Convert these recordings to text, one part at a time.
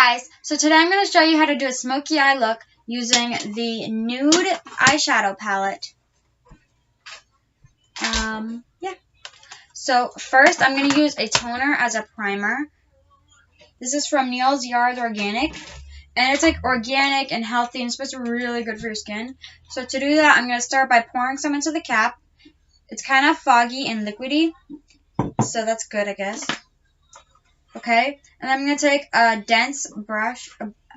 guys, so today I'm going to show you how to do a smoky eye look using the nude eyeshadow palette. Yeah. So first I'm going to use a toner as a primer. This is from Neil's Yard Organic. And it's like organic and healthy and it's supposed to be really good for your skin. So to do that, I'm going to start by pouring some into the cap. It's kind of foggy and liquidy, so that's good, I guess. Okay, and I'm going to take a dense brush,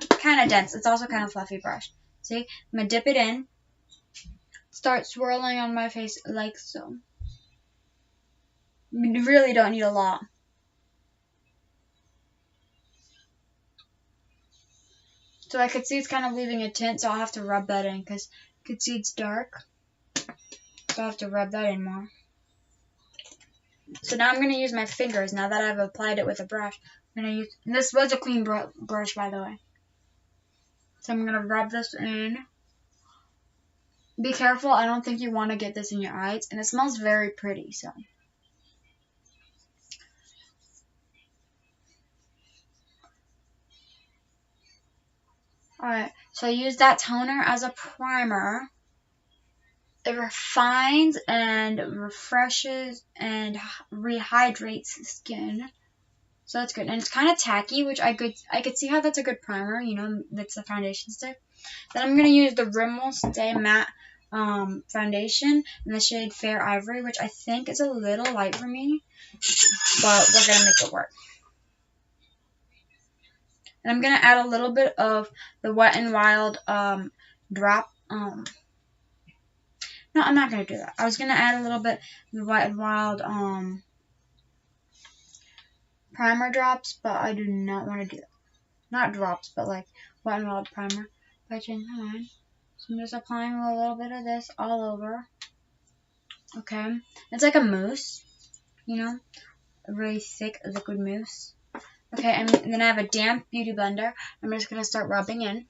kind of dense, it's also kind of fluffy brush. See, I'm going to dip it in, start swirling on my face like so. You really don't need a lot. So I could see it's kind of leaving a tint, so I'll have to rub that in because you could see it's dark. So I'll have to rub that in more. So now I'm going to use my fingers now that I've applied it with a brush. I'm going to use, and this was a clean brush, by the way. So I'm going to rub this in. Be careful, I don't think you want to get this in your eyes, and it smells very pretty, so. Alright, so I use that toner as a primer. It refines and refreshes and rehydrates the skin. So that's good. And it's kind of tacky, which I could see how that's a good primer, you know, that's the foundation stick. Then I'm going to use the Rimmel Stay Matte foundation in the shade Fair Ivory, which I think is a little light for me, but we're going to make it work. And I'm going to add a little bit of the Wet n Wild drop. No, I'm not going to do that. I was going to add a little bit of the Wet n Wild primer drops, but I do not want to do that. Not drops, but like Wet n Wild primer. But I changed my mind. So I'm just applying a little bit of this all over. Okay. It's like a mousse, you know, a really thick liquid mousse. Okay, and then I have a damp beauty blender. I'm just going to start rubbing in.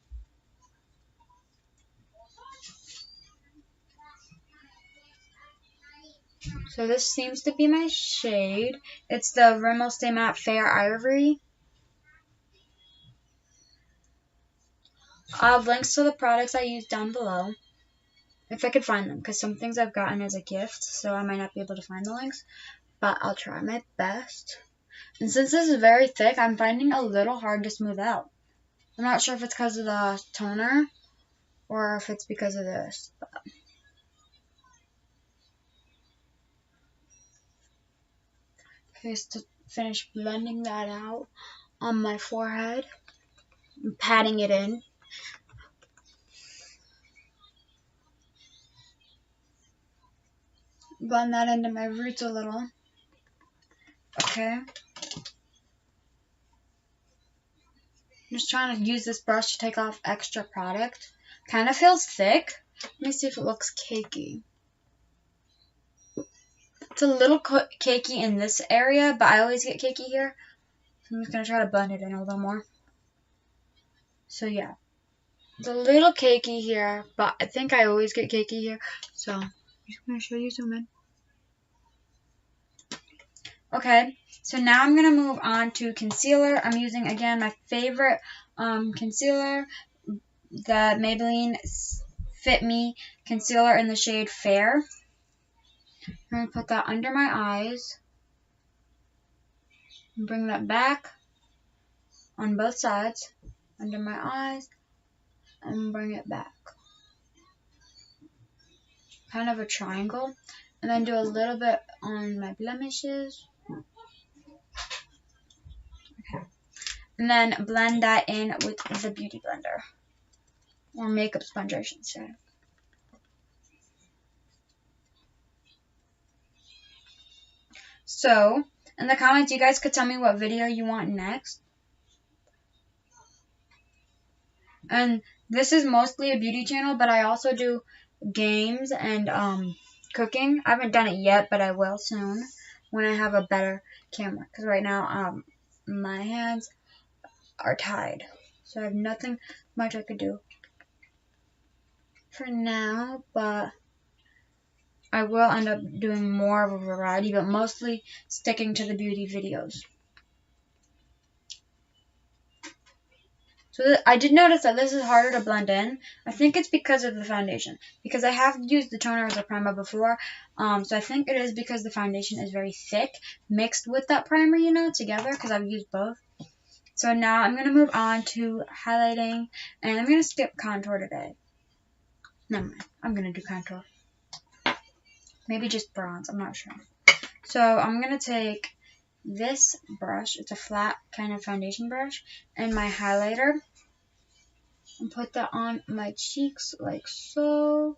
So this seems to be my shade. It's the Rimmel Stay Matte Fair Ivory. I'll have links to the products I use down below, if I could find them, because some things I've gotten as a gift, so I might not be able to find the links, but I'll try my best. And since this is very thick, I'm finding it a little hard to smooth out. I'm not sure if it's because of the toner or if it's because of this. But okay, so to finish blending that out on my forehead, I'm patting it in. Blend that into my roots a little. Okay. I'm just trying to use this brush to take off extra product. Kind of feels thick. Let me see if it looks cakey. It's a little cakey in this area, but I always get cakey here. So I'm just going to try to blend it in a little more. So yeah. It's a little cakey here, but I think I always get cakey here. So I'm just going to show you zoom in. Okay, so now I'm going to move on to concealer. I'm using, again, my favorite concealer, the Maybelline Fit Me concealer in the shade Fair. I'm going to put that under my eyes. And bring that back on both sides, under my eyes, and bring it back. Kind of a triangle. And then do a little bit on my blemishes. Okay. And then blend that in with the beauty blender. Or makeup sponge, I should say. So, in the comments, you guys could tell me what video you want next. And this is mostly a beauty channel, but I also do games and cooking. I haven't done it yet, but I will soon when I have a better camera. Because right now, my hands are tied. So I have nothing much I could do for now, but I will end up doing more of a variety, but mostly sticking to the beauty videos. So I did notice that this is harder to blend in. I think it's because of the foundation. Because I have used the toner as a primer before. So I think it is because the foundation is very thick mixed with that primer, you know, together. Because I've used both. So now I'm going to move on to highlighting. And I'm going to skip contour today. Never mind. I'm going to do contour. Maybe just bronze. I'm not sure. So I'm going to take this brush. It's a flat kind of foundation brush. And my highlighter. And put that on my cheeks like so.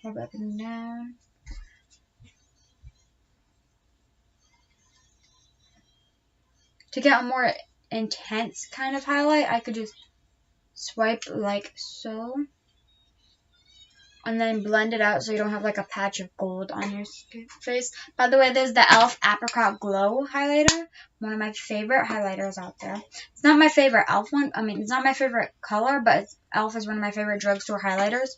Rub up and down. To get a more intense kind of highlight, I could just swipe like so. And then blend it out so you don't have like a patch of gold on your face. By the way, there's the e.l.f. Apricot Glow highlighter. One of my favorite highlighters out there. It's not my favorite e.l.f. one. I mean, it's not my favorite color, but e.l.f. is one of my favorite drugstore highlighters.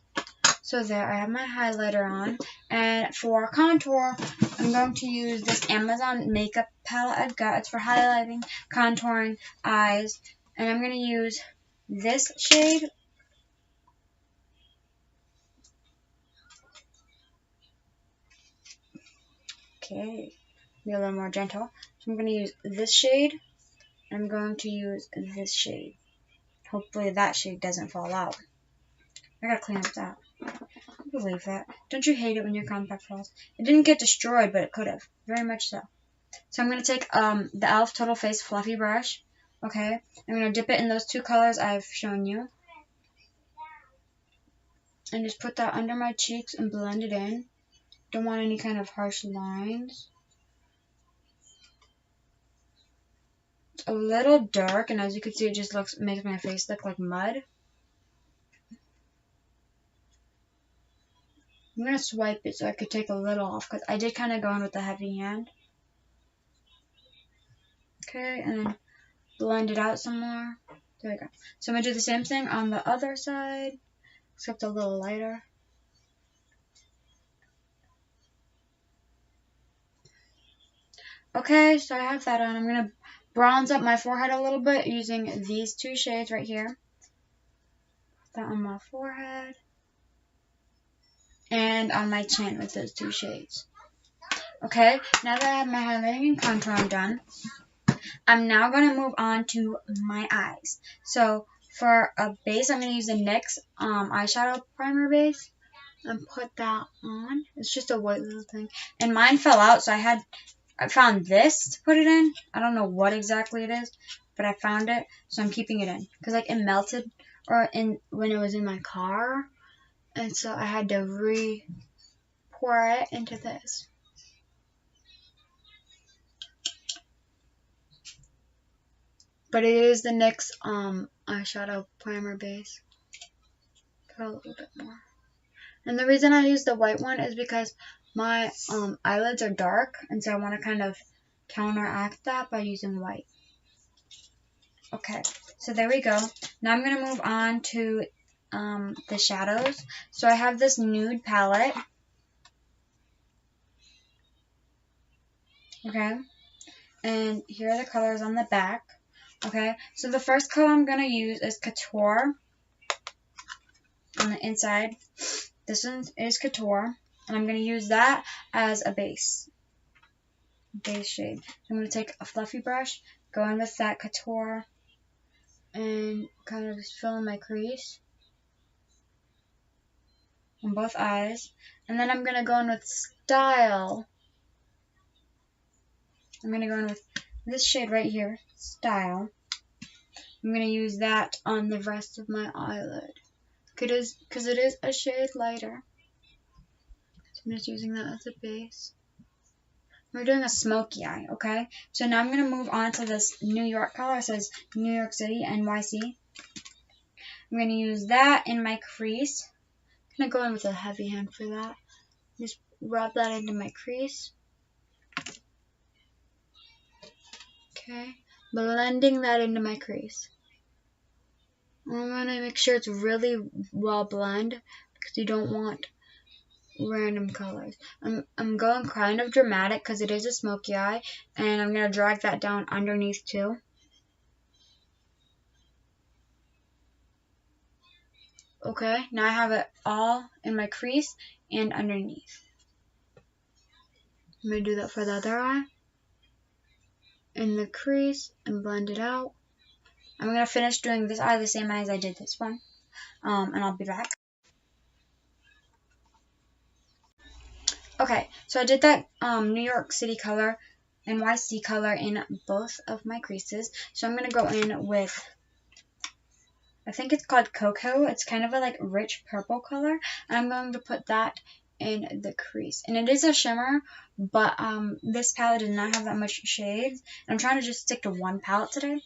So there, I have my highlighter on. And for contour, I'm going to use this Amazon makeup palette I've got. It's for highlighting, contouring, eyes. And I'm going to use this shade. Okay, be a little more gentle. So I'm going to use this shade. I'm going to use this shade. Hopefully that shade doesn't fall out. I gotta clean up that. I believe that. Don't you hate it when your compact falls? It didn't get destroyed, but it could have. Very much so. So I'm going to take the e.l.f. Total Face Fluffy Brush. Okay. I'm going to dip it in those two colors I've shown you. And just put that under my cheeks and blend it in. Don't want any kind of harsh lines. It's a little dark, and as you can see, it just makes my face look like mud. I'm going to swipe it so I could take a little off, because I did kind of go in with a heavy hand. Okay, and then blend it out some more. There we go. So I'm going to do the same thing on the other side, except a little lighter. Okay, so I have that on. I'm going to bronze up my forehead a little bit using these two shades right here. Put that on my forehead. And on my chin with those two shades. Okay, now that I have my highlighting and contouring done, I'm now going to move on to my eyes. So for a base, I'm going to use the NYX eyeshadow primer base. And put that on. It's just a white little thing. And mine fell out, so I found this to put it in. I don't know what exactly it is, but I found it, so I'm keeping it in. Because like it melted when it was in my car. And so I had to pour it into this. But it is the NYX eyeshadow primer base. Put a little bit more. And the reason I use the white one is because my eyelids are dark, and so I want to kind of counteract that by using white. Okay, so there we go. Now I'm going to move on to the shadows. So I have this nude palette. Okay, and here are the colors on the back. Okay, so the first color I'm going to use is Couture on the inside. This one is Couture, and I'm going to use that as a base shade. So I'm going to take a fluffy brush, go in with that Couture, and kind of just fill in my crease on both eyes. And then I'm going to go in with Style. I'm going to go in with this shade right here, Style. I'm going to use that on the rest of my eyelid. Because it is a shade lighter. So I'm just using that as a base. We're doing a smoky eye, okay? So now I'm going to move on to this New York color. It says New York City, NYC. I'm going to use that in my crease. I'm going to go in with a heavy hand for that. Just rub that into my crease. Okay. Blending that into my crease. I'm going to make sure it's really well blended because you don't want random colors. I'm going kind of dramatic because it is a smoky eye, and I'm going to drag that down underneath too. Okay, now I have it all in my crease and underneath. I'm going to do that for the other eye. In the crease and blend it out. I'm going to finish doing this eye the same as I did this one. And I'll be back. Okay, so I did that New York City color, NYC color in both of my creases. So I'm going to go in with, I think it's called Cocoa. It's kind of a like rich purple color. And I'm going to put that in the crease. And it is a shimmer, but this palette did not have that much shades. And I'm trying to just stick to one palette today.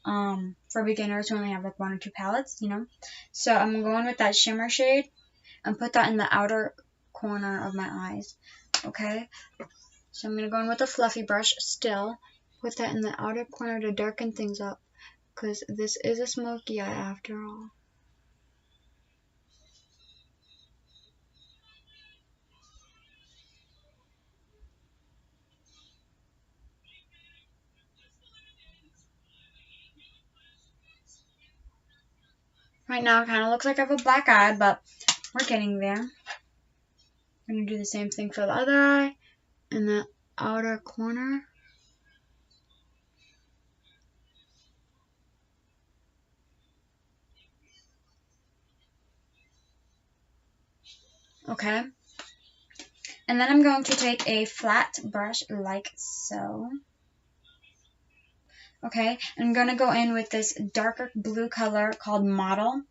For beginners who only have like 1 or 2 palettes, you know. So I'm going with that shimmer shade and put that in the outer corner of my eyes. Okay. So I'm going to go in with a fluffy brush still. Put that in the outer corner to darken things up. Because this is a smoky eye after all. Right now it kind of looks like I have a black eye, but we're getting there. I'm going to do the same thing for the other eye in the outer corner. Okay. And then I'm going to take a flat brush like so. Okay, I'm going to go in with this darker blue color called Model.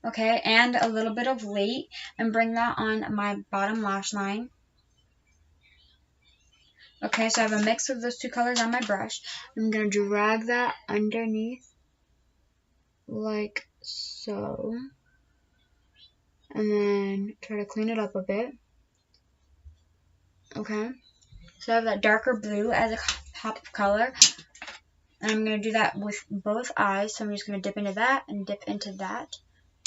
Okay, and a little bit of Late, and bring that on my bottom lash line. Okay, so I have a mix of those two colors on my brush. I'm going to drag that underneath like so. And then try to clean it up a bit. Okay, so I have that darker blue as a pop of color. And I'm going to do that with both eyes. So I'm just going to dip into that and dip into that.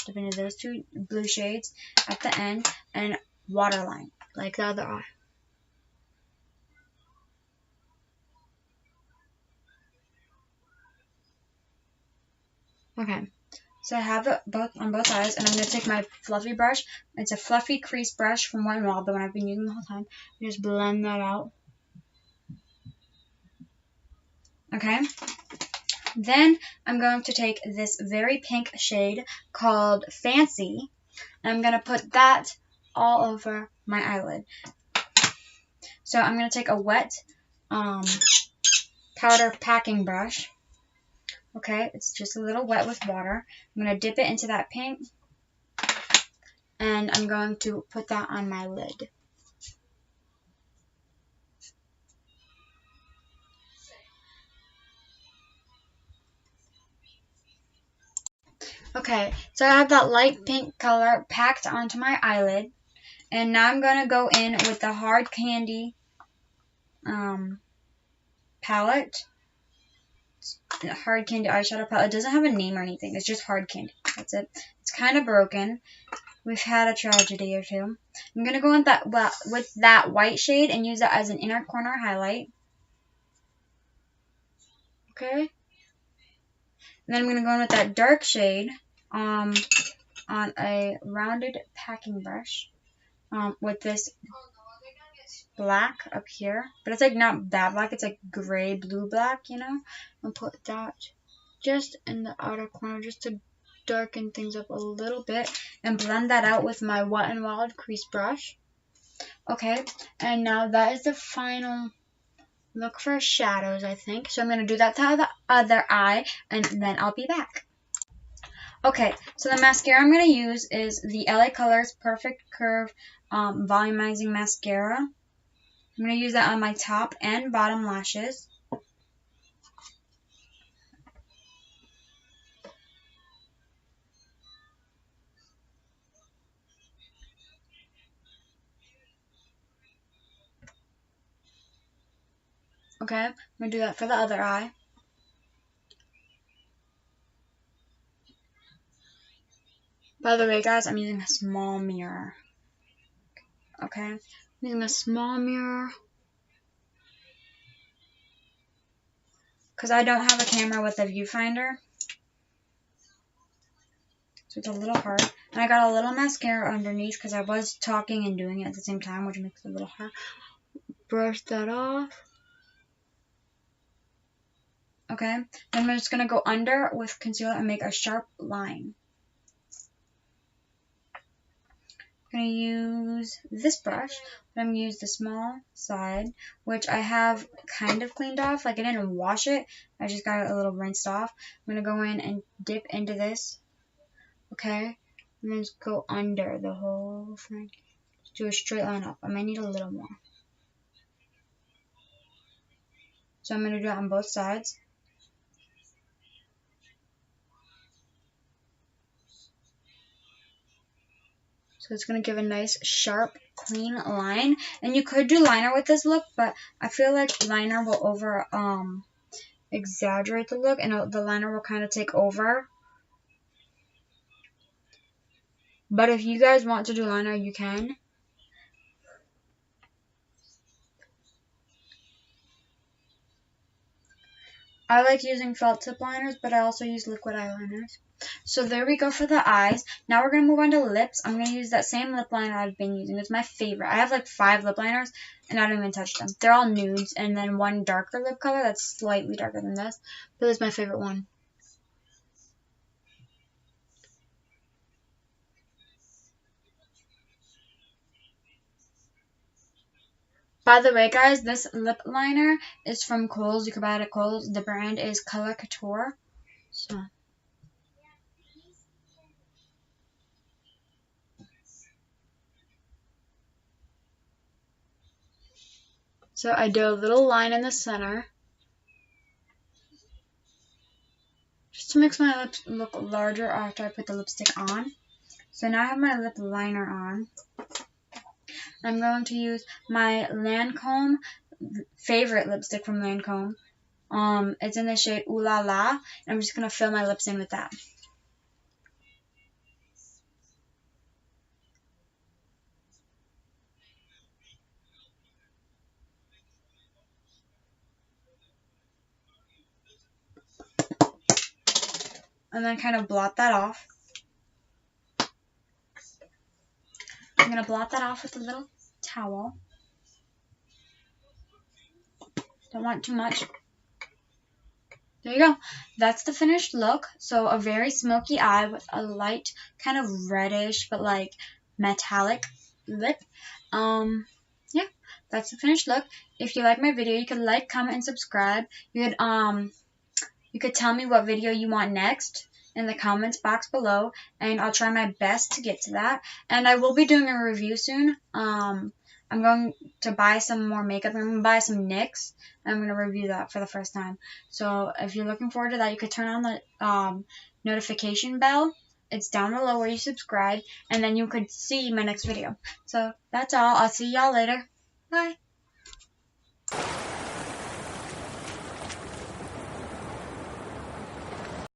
Dip into those two blue shades at the end. And waterline, like the other eye. Okay. So I have it both on both eyes. And I'm going to take my fluffy brush. It's a fluffy crease brush from One Wall, the one I've been using the whole time. And just blend that out. Okay. Then I'm going to take this very pink shade called Fancy, and I'm going to put that all over my eyelid. So I'm going to take a wet powder packing brush. Okay, it's just a little wet with water. I'm going to dip it into that pink, and I'm going to put that on my lid. Okay, so I have that light pink color packed onto my eyelid. And now I'm going to go in with the Hard Candy palette. Hard Candy eyeshadow palette. It doesn't have a name or anything. It's just Hard Candy. That's it. It's kind of broken. We've had a tragedy or two. I'm going to go with that white shade and use that as an inner corner highlight. Okay. And then I'm going to go in with that dark shade on a rounded packing brush with this black up here. But it's like not that black. It's like gray, blue black, you know. I'll put that just in the outer corner just to darken things up a little bit and blend that out with my Wet n Wild crease brush. Okay, and now that is the final look for shadows, I think. So I'm going to do that to the other eye, and then I'll be back. Okay, so the mascara I'm going to use is the LA Colors Perfect Curve Volumizing Mascara. I'm going to use that on my top and bottom lashes. Okay, I'm going to do that for the other eye. By the way, guys, I'm using a small mirror. Okay, I'm using a small mirror because I don't have a camera with a viewfinder. So it's a little hard. And I got a little mascara underneath because I was talking and doing it at the same time, which makes it a little hard. Brush that off. Okay. Then I'm just going to go under with concealer and make a sharp line. I'm going to use this brush, but I'm going to use the small side, which I have kind of cleaned off. Like, I didn't wash it. I just got it a little rinsed off. I'm going to go in and dip into this. Okay? And then just go under the whole thing. Just do a straight line up. I might need a little more. So I'm going to do it on both sides. So it's going to give a nice, sharp, clean line. And you could do liner with this look, but I feel like liner will exaggerate the look, and the liner will kind of take over. But if you guys want to do liner, you can. I like using felt tip liners, but I also use liquid eyeliners. So there we go for the eyes. Now we're going to move on to lips. I'm going to use that same lip liner I've been using. It's my favorite. I have like 5 lip liners, and I don't even touch them. They're all nudes, and then one darker lip color that's slightly darker than this. But this is my favorite one. By the way, guys, this lip liner is from Kohl's. You can buy it at Kohl's. The brand is Color Couture. So I do a little line in the center, just to make my lips look larger after I put the lipstick on. So now I have my lip liner on. I'm going to use my Lancome favorite lipstick from Lancome. It's in the shade Ooh La La, and I'm just going to fill my lips in with that. And then kind of blot that off. I'm going to blot that off with a little towel. Don't want too much. There you go. That's the finished look. So a very smoky eye with a light kind of reddish but like metallic lip. Yeah, that's the finished look. If you like my video, you could like, comment, and subscribe. You could tell me what video you want next in the comments box below, and I'll try my best to get to that. And I will be doing a review soon. I'm going to buy some more makeup. I'm going to buy some NYX, and I'm going to review that for the first time. So if you're looking forward to that, you could turn on the notification bell. It's down below where you subscribe, and then you could see my next video. So that's all. I'll see y'all later. Bye.